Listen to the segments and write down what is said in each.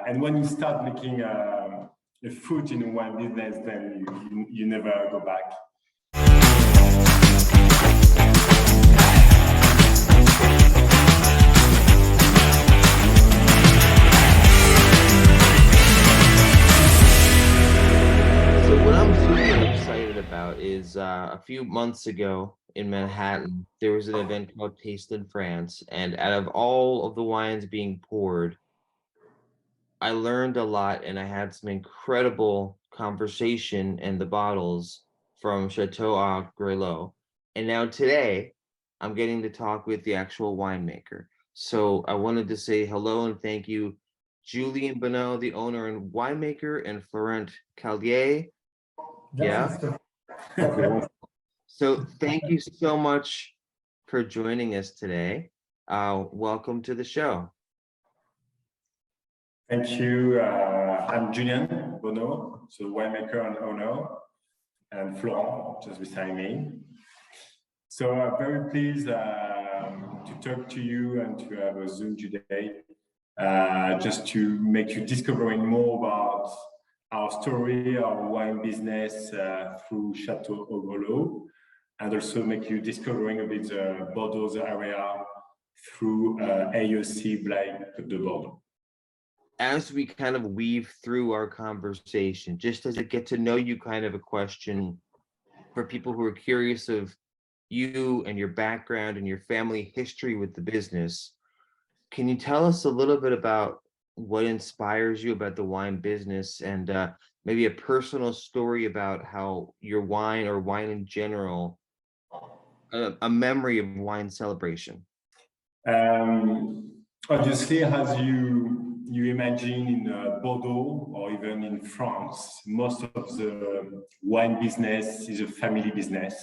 And when you start making a foot in a wine business, then you never go back. So what I'm super excited about is a few months ago in Manhattan, there was an event called Taste in France. And out of all of the wines being poured, I learned a lot and I had some incredible conversation in the bottles from Château Haut-Grelot. And now today, I'm getting to talk with the actual winemaker. So I wanted to say hello and thank you, Julien Bonneau, the owner and winemaker, and Florent Caldier. Yeah. Okay. So thank you so much for joining us today. Welcome to the show. Thank you. I'm Julien Bonneau, so winemaker and owner, and Florent, just beside me. So I'm very pleased to talk to you and to have a Zoom today, just to make you discovering more about our story, our wine business through Château Haut-Grelot, and also make you discovering a bit Bordeaux area through AOC Blanc de Bordeaux. As we kind of weave through our conversation, just as a get to know you kind of a question for people who are curious of you and your background and your family history with the business, can you tell us a little bit about what inspires you about the wine business and maybe a personal story about how your wine or wine in general, a memory of wine celebration? Obviously, as you imagine in Bordeaux or even in France, most of the wine business is a family business.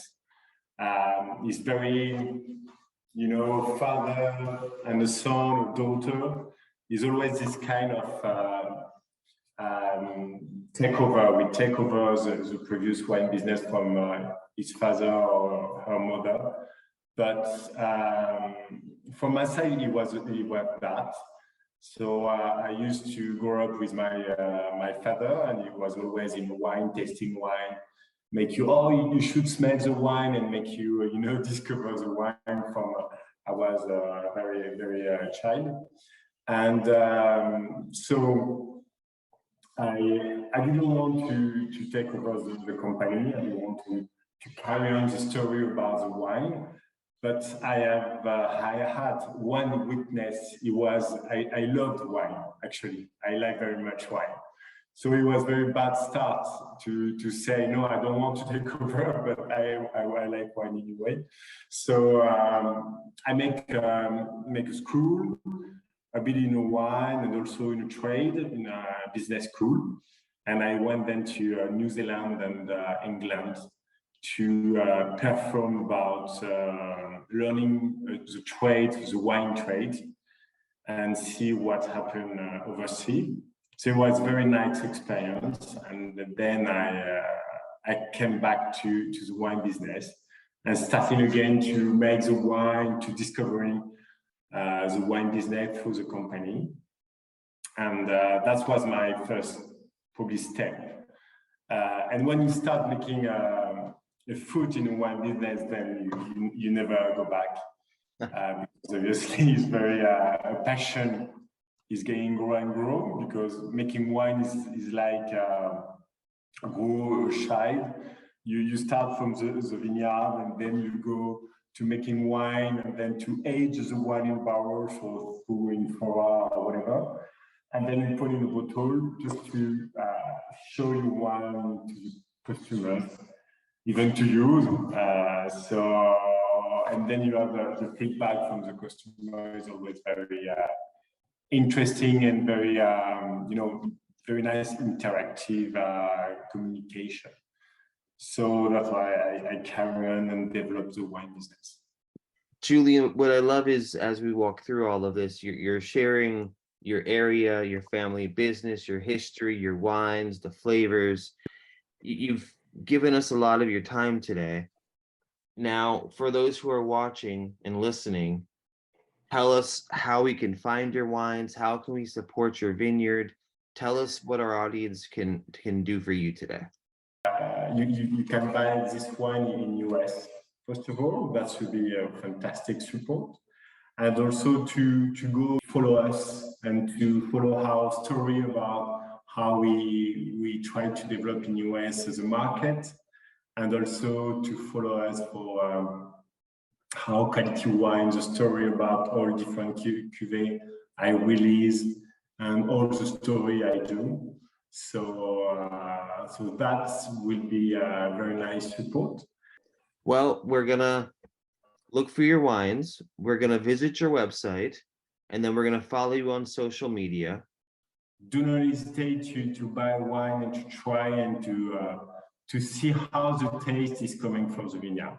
It's very, father and a son or daughter is always this kind of takeover. We take over the previous wine business from his father or her mother. But from my side, it was that. So I used to grow up with my father, and he was always in wine, tasting wine, make you should smell the wine and make you discover the wine from I was a very very child, and so I didn't want to take over the company. I didn't want to carry on the story about the wine. But I had one weakness. It was I loved wine, actually. I like very much wine. So it was very bad start to say, no, I don't want to take over, but I like wine anyway. So I make a school, a bit in wine and also in a trade, in a business school. And I went then to New Zealand and England to perform about learning the trade, the wine trade, and see what happened overseas. So it was a very nice experience. And then I came back to the wine business and starting again to make the wine, to discovering the wine business through the company. And that was my first probably step. And when you start making a foot in a wine business, then you never go back. Because obviously it's very a passion is getting grow and grow, because making wine is like grow a child. You start from the vineyard, and then you go to making wine, and then to age the wine in barrels or through in Florent or whatever. And then you put in a bottle just to show you wine to the customers, even to you. And then you have the feedback from the customer is always very interesting and very, very nice interactive communication. So that's why I carry on and develop the wine business. Julien, what I love is as we walk through all of this, you're sharing your area, your family business, your history, your wines, the flavors. You've given us a lot of your time today. Now, for those who are watching and listening, tell us how we can find your wines, how can we support your vineyard, tell us what our audience can do for you today. You can buy this wine in US. First of all, that should be a fantastic support. And also to go follow us and to follow our story about how we try to develop in US as a market, and also to follow us for how quality wine, the story about all different cuvées I release, and all the story I do. So that will be a very nice support. Well, we're gonna look for your wines. We're gonna visit your website, and then we're gonna follow you on social media. Do not hesitate to buy wine and to try and to see how the taste is coming from the vineyard.